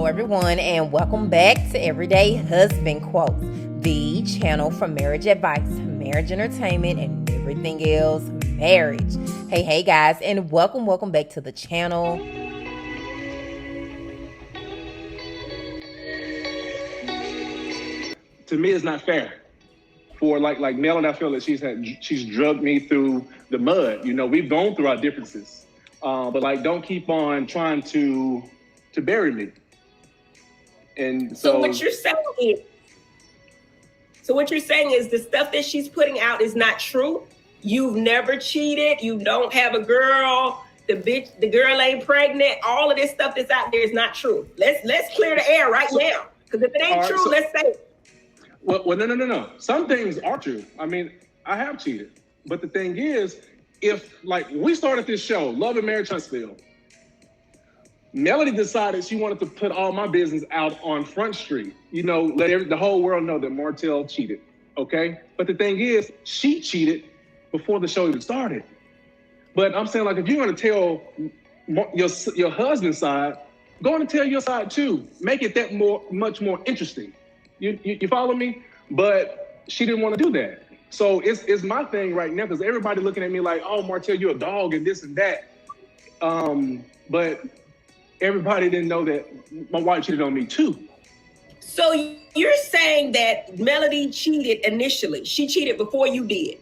everyone, and welcome back to Everyday Husband Quotes, the channel for marriage advice, marriage entertainment, and everything else marriage. Hey guys, and welcome back to the channel. To me, it's not fair. For like Melanie, I feel that she's drugged me through the mud. You know, we've gone through our differences, but don't keep on trying to bury me. And so what you're saying is the stuff that she's putting out is not true. You've never cheated. You don't have a girl. The girl ain't pregnant. All of this stuff that's out there is not true. Let's clear the air right now. Because if it ain't true, let's say it. Well, no. Some things are true. I mean, I have cheated. But the thing is, if we started this show, Love and Marriage Huntsville, Melody decided she wanted to put all my business out on Front Street. You know, let the whole world know that Martell cheated, okay? But the thing is, she cheated before the show even started. But I'm saying, if you're going to tell your husband's side, go on and tell your side too. Make it much more interesting. You follow me? But she didn't want to do that. So it's my thing right now because everybody looking at me like, oh, Martell, you're a dog and this and that. But everybody didn't know that my wife cheated on me too. So you're saying that Melody cheated initially. She cheated before you did.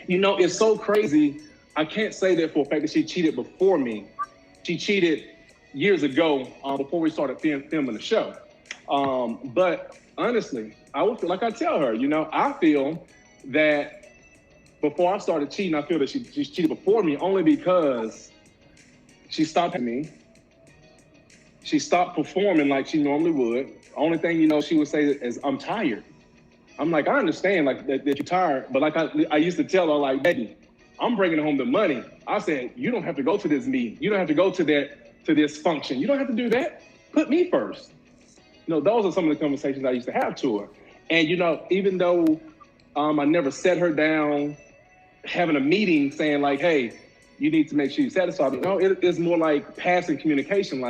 You know, it's so crazy. I can't say that for a fact that she cheated before me. She cheated years ago before we started filming the show. But honestly, I would feel like I tell her, I feel that before I started cheating, I feel that she cheated before me only because she stopped me. She stopped performing like she normally would. Only thing, she would say is, I'm tired. I'm like, I understand that you're tired, but I used to tell her baby, I'm bringing home the money. I said, you don't have to go to this meeting. You don't have to go to this function. You don't have to do that. Put me first. Those are some of the conversations I used to have to her. And, even though I never set her down, having a meeting saying hey, you need to make sure you're satisfied. It's more like passing communication,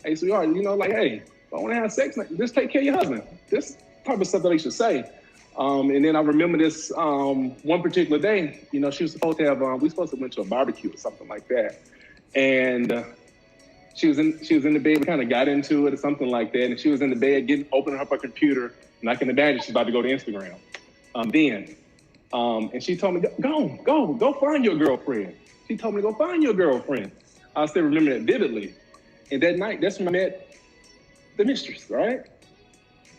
hey, sweetheart, hey, if I want to have sex, just take care of your husband. This type of stuff that I should say. And then I remember this one particular day, she was supposed to have, we supposed to went to a barbecue or something like that. And she was in the bed, we kind of got into it or something like that. And she was in the bed opening up her computer, and I can imagine she's about to go to Instagram. And she told me, go find your girlfriend. She told me to go find your girlfriend. I still remember that vividly. And that night, that's when I met the mistress, right?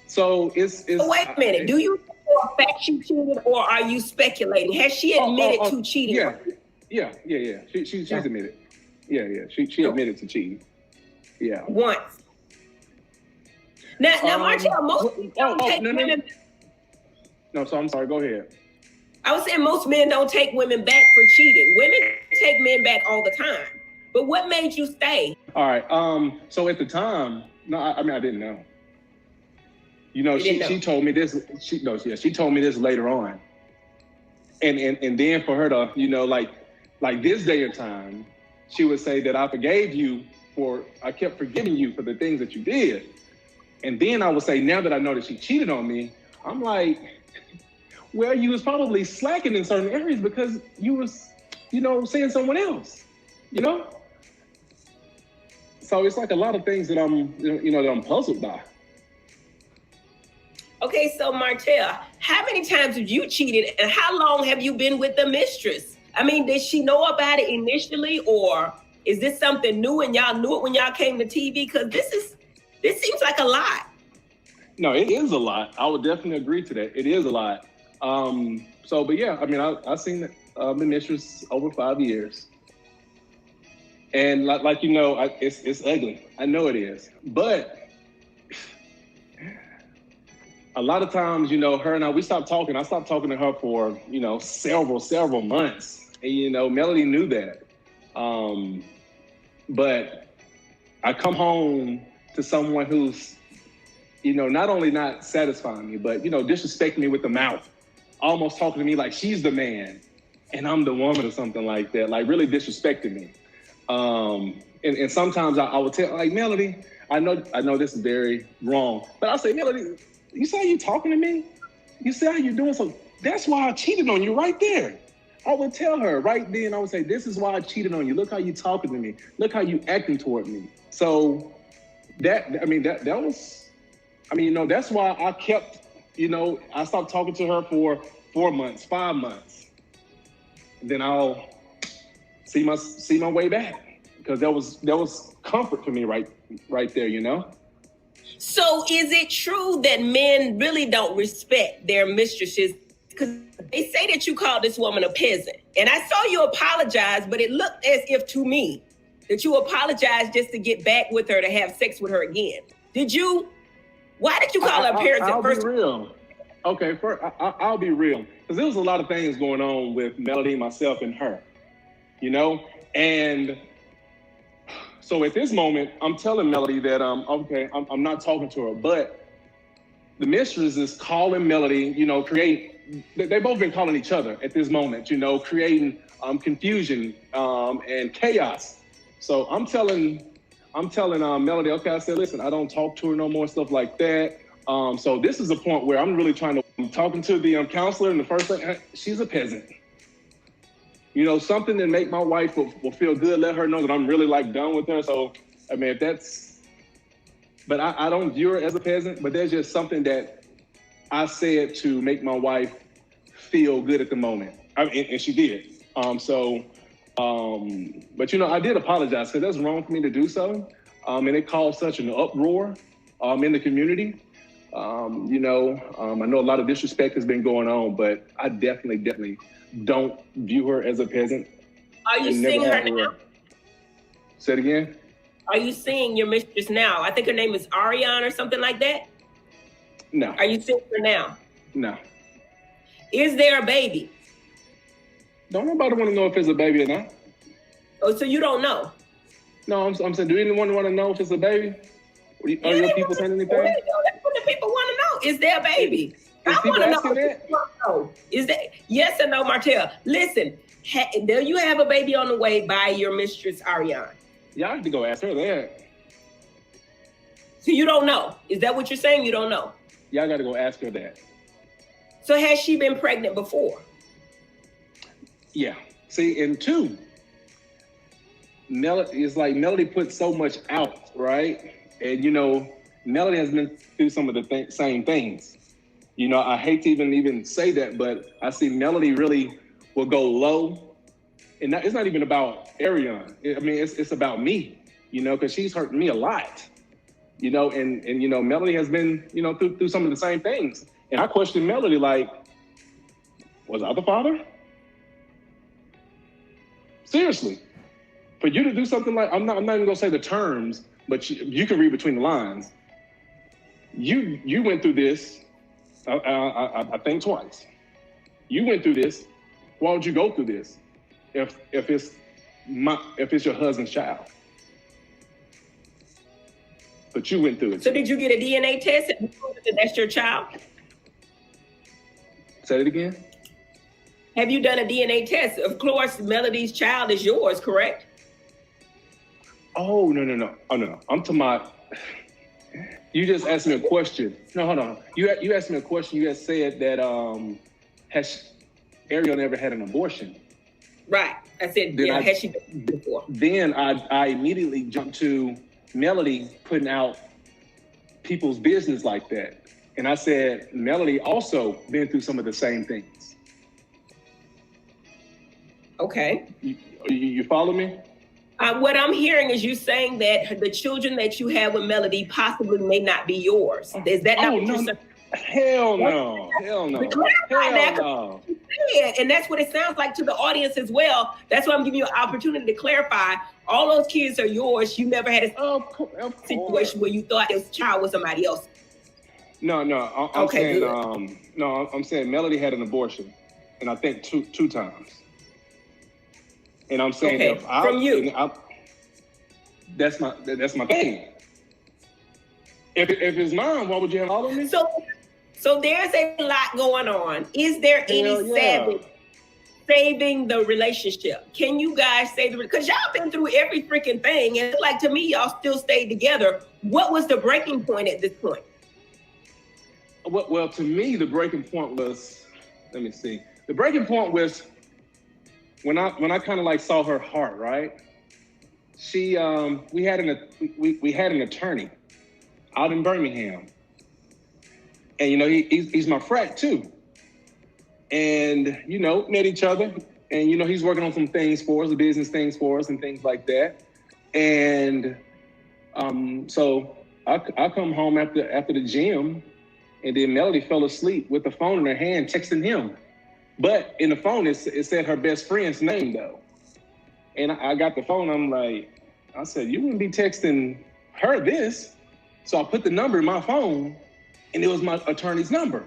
So it's so wait a minute. Do you know for a fact she cheated, or are you speculating? Has she admitted to cheating? Yeah. She's admitted. Yeah. She admitted to cheating. Yeah. Once. Now, Martell, most people don't take women. No, so I'm sorry. Go ahead. I was saying most men don't take women back for cheating. Women take men back all the time. But what made you stay? All right. So at the time, I didn't know. She told me this. She told me this later on. And then for her to, like this day and time, she would say that I kept forgiving you for the things that you did. And then I would say, now that I know that she cheated on me, I'm like, well, you was probably slacking in certain areas because you was, seeing someone else, So it's a lot of things that I'm puzzled by. Okay, so Martell, how many times have you cheated and how long have you been with the mistress? I mean, did she know about it initially, or is this something new and y'all knew it when y'all came to TV? Because this seems like a lot. No, it is a lot. I would definitely agree to that. It is a lot. But yeah, I've seen the mistress over 5 years. And it's ugly. I know it is. But a lot of times, her and we stopped talking. I stopped talking to her for, several months. And, Melody knew that. But I come home to someone who's, not only not satisfying me, but, disrespecting me with the mouth, almost talking to me like she's the man and I'm the woman or something like that, really disrespecting me. And sometimes I would tell, Melody, I know this is very wrong, but I'll say, Melody, you see how you talking to me? You see how you doing? So that's why I cheated on you right there. I would tell her right then, I would say, this is why I cheated on you. Look how you talking to me. Look how you acting toward me. So that was, that's why I kept, I stopped talking to her for 4 months, 5 months. And then I'll see my way back, because that was comfort for me right there. So is it true that men really don't respect their mistresses? Because they say that you called this woman a peasant. And I saw you apologize, but it looked as if to me that you apologized just to get back with her, to have sex with her again. Why did you call her a peasant? I'll be real. Okay, first, I'll be real. Because there was a lot of things going on with Melody, myself, and her, And so at this moment, I'm telling Melody that, I'm not talking to her. But the mistress is calling Melody, they've both been calling each other at this moment, creating confusion and chaos. So I'm telling Melody, okay, I said, listen, I don't talk to her no more, stuff like that. So this is a point where I'm really I'm talking to the counselor, and the first thing, she's a peasant. Something that make my wife will feel good, let her know that I'm really done with her. So, but I don't view her as a peasant, but there's just something that I said to make my wife feel good at the moment. And she did. But I did apologize, because that's wrong for me to do so. And it caused such an uproar in the community. I know a lot of disrespect has been going on, but I definitely don't view her as a peasant. Are you seeing her now? Say it again. Are you seeing your mistress now? I think her name is Ariane or something like that. No. Are you seeing her now? No. Is there a baby? Don't nobody want to know if it's a baby or not. Oh, so you don't know? No, I'm saying, do anyone want to know if it's a baby? Are your people saying anything? That's what the people want to know. Is there a baby? Is people asking that? Is that yes or no, Martell? Listen, do you have a baby on the way by your mistress, Ariane? Y'all have to go ask her that. So you don't know? Is that what you're saying? You don't know? Y'all got to go ask her that. So has she been pregnant before? Yeah. See, and two, Melody put so much out, right? And Melody has been through some of the same things. I hate to even say that, but I see Melody really will go low. And it's not even about Ariane. It's about me, because she's hurting me a lot, and Melody has been, through some of the same things. And I question Melody, was I the father? Seriously. For you to do something I'm not even gonna say the terms, but you can read between the lines. You went through this, I think twice. You went through this. Why would you go through this if it's your husband's child? But you went through it. So did you get a DNA test and prove that that's your child? Say it again. Have you done a DNA test? Of course, Melody's child is yours, correct? Oh, no. Oh, no. I'm talking about, you just asked me a question. No, hold on. You asked me a question. You had said that, has Ariane ever had an abortion? Right. I said, has she been before? Then I immediately jumped to Melody putting out people's business like that. And I said, Melody also been through some of the same things. Okay. You follow me? What I'm hearing is you saying that the children that you have with Melody possibly may not be yours. Is that not what you're saying? Hell no. Hell no. Hell no. And that's what it sounds like to the audience as well. That's why I'm giving you an opportunity to clarify. All those kids are yours. You never had a situation where you thought this child was somebody else. No. I'm saying Melody had an abortion, and I think two times. And I'm saying that's my thing. If it's mine, why would you have all of me? So there's a lot going on. Is there any saving the relationship? Can you guys save the, because y'all been through every freaking thing, and like to me, y'all still stayed together. What was the breaking point at this point? Well, to me, the breaking point was, let me see. The breaking point was when I kind of like saw her heart, right? She, we had an attorney out in Birmingham, and you know he's my frat too, and you know met each other, and you know he's working on some things for us, the business things for us, and things like that, and so I come home after the gym, and then Melody fell asleep with the phone in her hand texting him, but in the phone it said her best friend's name though. And I got the phone, I said, you wouldn't be texting her this. So I put the number in my phone, and it was my attorney's number.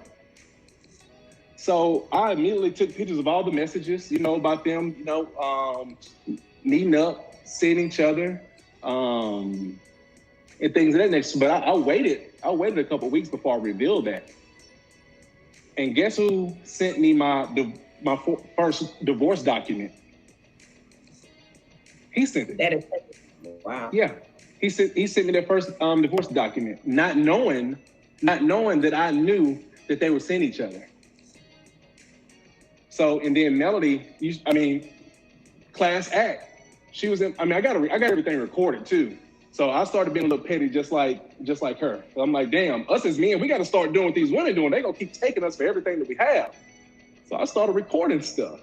So I immediately took pictures of all the messages, you know, about them, you know, meeting up, seeing each other, and things of that nature. But I waited a couple of weeks before I revealed that. And guess who sent me my first divorce document? He sent it. That is, wow. Yeah, he sent me their first divorce document, not knowing that I knew that they were seeing each other. So, and then Melody, class act. She was in. I got everything recorded too. So I started being a little petty, just like her. So I'm like, damn, us as men, we got to start doing what these women doing. They gonna keep taking us for everything that we have. So I started recording stuff.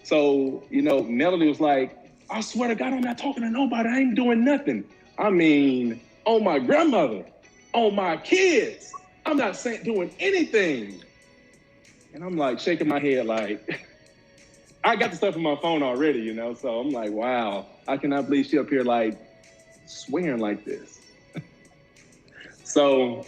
So you know, Melody was like, I swear to God, I'm not talking to nobody. I ain't doing nothing. I mean, on my grandmother, on my kids, I'm not doing anything. And I'm like shaking my head like, I got the stuff in my phone already, you know? So I'm like, wow, I cannot believe she up here like swearing like this. So